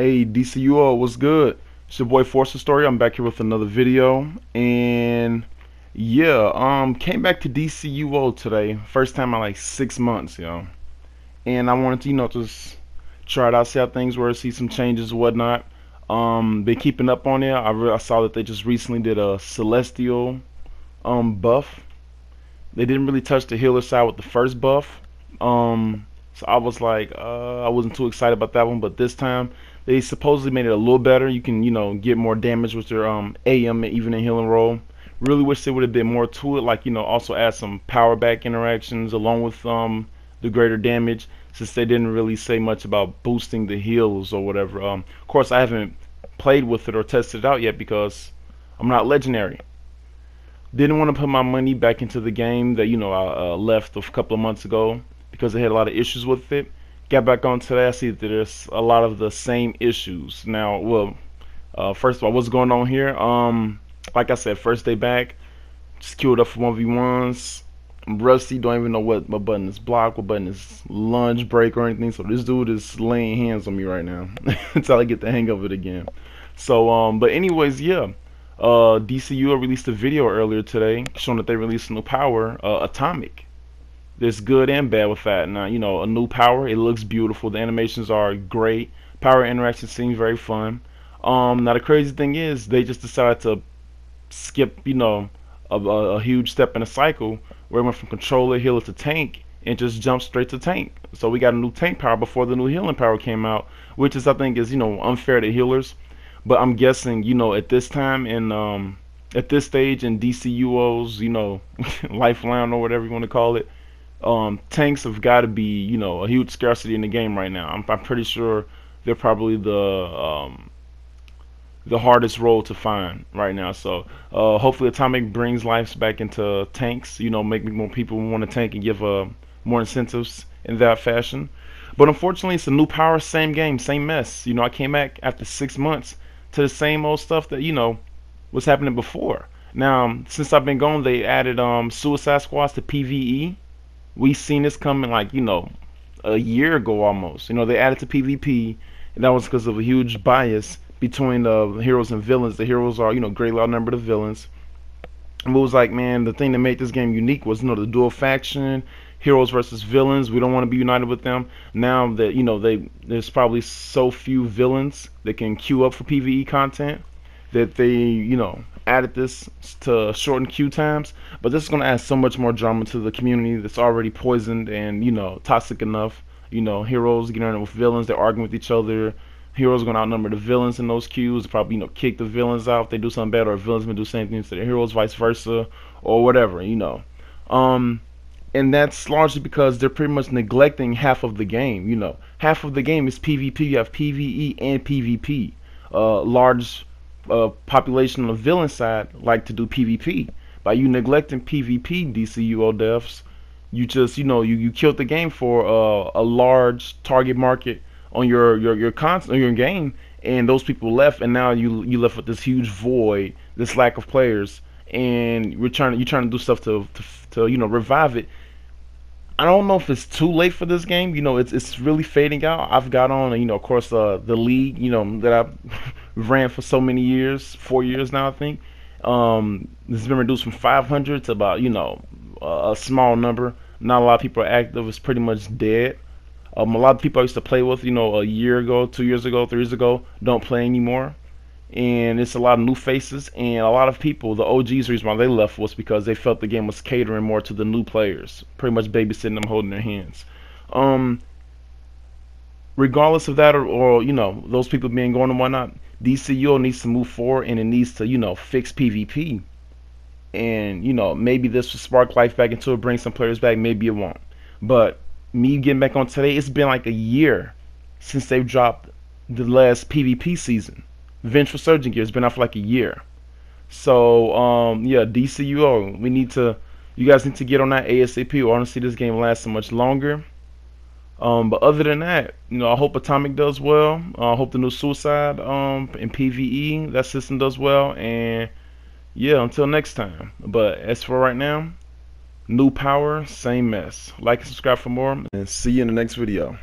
Hey, DCUO, what's good? It's your boy Forcer Story. I'm back here with another video, and yeah, came back to DCUO today. First time in like 6 months, and I wanted to, just try it out, see how things were, see some changes and whatnot. Been keeping up on it. I saw that they just recently did a Celestial buff. They didn't really touch the healer side with the first buff. So I was like, I wasn't too excited about that one, but this time they supposedly made it a little better. You can, get more damage with your AM and even in healing roll. Really wish they would have been more to it, like, also add some power back interactions along with the greater damage, since they didn't really say much about boosting the heals or whatever. Of course, I haven't played with it or tested it out yet because I'm not legendary. Didn't want to put my money back into the game that I left a couple of months ago because they had a lot of issues with it. Got back on today. I see that there's a lot of the same issues now. Well, first of all, what's going on here? Like I said, first day back, just queued up for 1v1s. I'm rusty. Don't even know what button is block, what button is lunge break or anything. So this dude is laying hands on me right now until I get the hang of it again. So but anyways, yeah. DCUO released a video earlier today showing that they released a new power, Atomic. There's good and bad with that. Now, a new power, it looks beautiful. The animations are great. Power interactions seem very fun. Now the crazy thing is they just decided to skip, a huge step in the cycle where it went from controller, healer to tank and just jumped straight to tank. So we got a new tank power before the new healing power came out, which is, I think, is, unfair to healers. But I'm guessing, at this time in at this stage in DCUO's, lifeline or whatever you want to call it, tanks have got to be, a huge scarcity in the game right now. I'm pretty sure they're probably the hardest role to find right now. So hopefully Atomic brings lives back into tanks. Make more people want to tank and give more incentives in that fashion. But unfortunately, it's a new power, same game, same mess. I came back after 6 months to the same old stuff that was happening before. Now, since I've been gone, they added Suicide Squads to PvE. We seen this coming like a year ago almost. They added to PvP, and that was because of a huge bias between the heroes and villains. The heroes are greatly outnumbered the villains. And it was like, man, the thing that made this game unique was the dual faction, heroes versus villains. We don't want to be united with them. Now that there's probably so few villains that can queue up for PvE content that they added this to shorten queue times. But this is going to add so much more drama to the community that's already poisoned and toxic enough. Heroes getting in with villains, they're arguing with each other. Heroes are going to outnumber the villains in those queues, probably kick the villains out if they do something bad, or villains may do the same things to the heroes, vice versa, or whatever. And that's largely because they're pretty much neglecting half of the game. Half of the game is PvP. You have PvE and PvP. Large population on the villain side like to do PvP. By you neglecting PvP, DCUO devs, you just you killed the game for a large target market on your game, and those people left, and now you left with this huge void, this lack of players, and you're trying to do stuff to revive it. I don't know if it's too late for this game. It's really fading out. I've got on, of course, the league, that I ran for so many years, 4 years now, I think. This has been reduced from 500 to about, a small number. Not a lot of people are active. It's pretty much dead. A lot of people I used to play with, a year ago, 2 years ago, 3 years ago, don't play anymore. And it's a lot of new faces, and a lot of people, the OGs, the reason why they left was because they felt the game was catering more to the new players, pretty much babysitting them, holding their hands. Regardless of that, or those people being gone and whatnot, DCUO needs to move forward, and it needs to fix PvP. And maybe this will spark life back into it, bring some players back. Maybe it won't. But me getting back on today, it's been like a year since they've dropped the last PvP season. Vengeful Surging Gear has been out for like a year. So yeah, DCUO, you guys need to get on that ASAP. I want to see this game last so much longer. But other than that, I hope Atomic does well. I hope the new Suicide in PvE, that system does well. And yeah, until next time. But as for right now, new power, same mess. Like and subscribe for more, and see you in the next video.